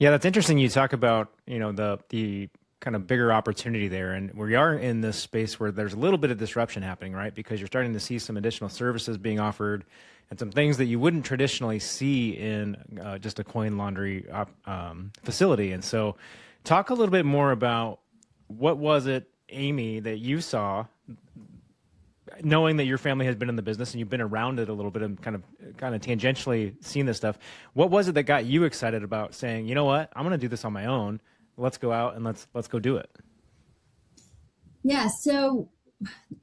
Yeah, that's interesting. You talk about, the kind of bigger opportunity there. And we are in this space where there's a little bit of disruption happening, right? Because you're starting to see some additional services being offered and some things that you wouldn't traditionally see in just a coin laundry facility. And so talk a little bit more about what was it, Amy, that you saw, knowing that your family has been in the business and you've been around it a little bit and kind of tangentially seen this stuff. What was it that got you excited about saying, you know what, I'm going to do this on my own. Let's go out and let's go do it. Yeah, so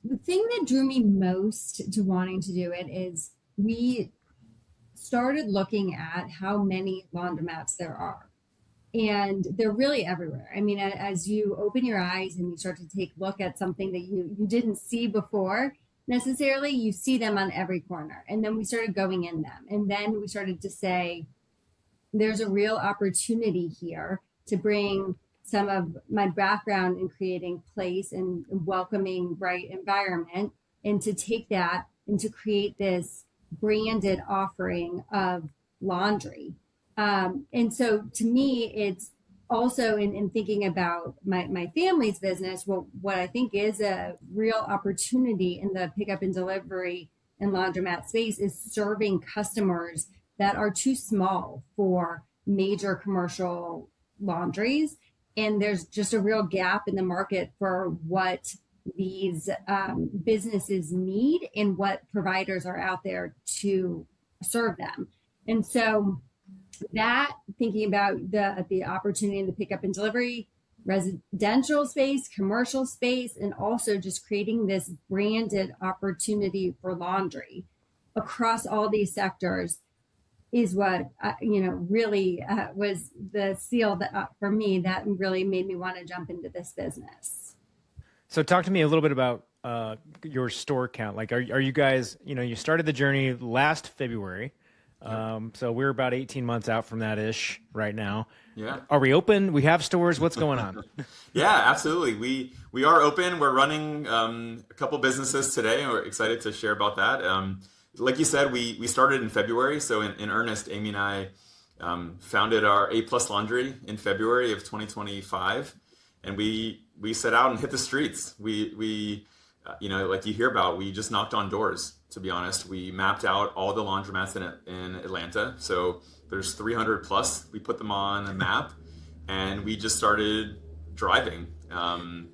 the thing that drew me most to wanting to do it is we started looking at how many laundromats there are. And they're really everywhere. I mean, as you open your eyes and you start to take a look at something that you didn't see before, necessarily, you see them on every corner. And then we started going in them. And then we started to say, there's a real opportunity here to bring some of my background in creating place and welcoming bright environment, and to take that and to create this branded offering of laundry. And so to me, it's also in thinking about my family's business, what I think is a real opportunity in the pickup and delivery and laundromat space is serving customers that are too small for major commercial laundries. And there's just a real gap in the market for what these businesses need and what providers are out there to serve them. And so that thinking about the opportunity in the pickup and delivery, residential space, commercial space, and also just creating this branded opportunity for laundry across all these sectors is what really was the seal that for me that really made me want to jump into this business. So talk to me a little bit about your store count. Like, are you guys, you started the journey last February. So we're about 18 months out from that ish right now. Yeah. Are we open? We have stores. What's going on? Yeah, absolutely. We are open. We're running a couple businesses today, and we're excited to share about that. Like you said, we started in February. So in earnest, Amy and I founded our A Plus Laundry in February of 2025, and we set out and hit the streets. We like you hear about, we just knocked on doors. To be honest, we mapped out all the laundromats in Atlanta. So there's 300 plus. We put them on a map, and we just started driving, and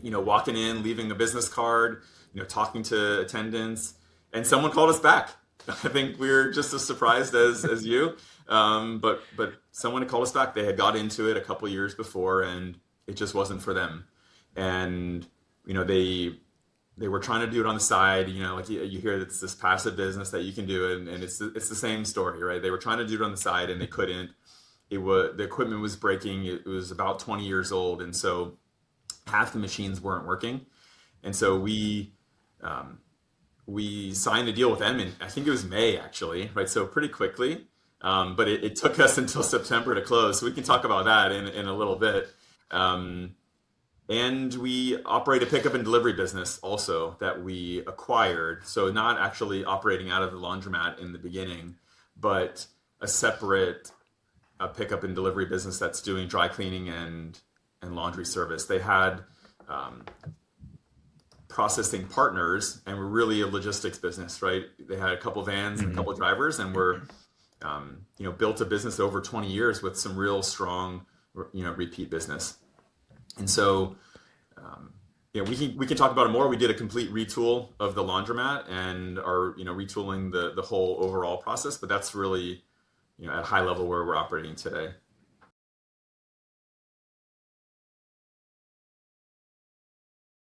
walking in, leaving a business card, talking to attendants, and someone called us back. I think we were just as surprised as you, but someone had called us back. They had got into it a couple years before, and it just wasn't for them, and they were trying to do it on the side, like you hear it's this passive business that you can do, and it's the same story, right? They were trying to do it on the side and they couldn't. The equipment was breaking. It was about 20 years old, and so half the machines weren't working. And so we signed a deal with them, and I think it was May actually, right? So pretty quickly, but it took us until September to close. So we can talk about that in a little bit. And we operate a pickup and delivery business also that we acquired. So not actually operating out of the laundromat in the beginning, but a separate pickup and delivery business that's doing dry cleaning and laundry service. They had processing partners, and we're really a logistics business, right? They had a couple vans and a couple drivers, and we're built a business over 20 years with some real strong repeat business. And so, we can talk about it more. We did a complete retool of the laundromat and are, retooling the whole overall process, but that's really, at a high level where we're operating today.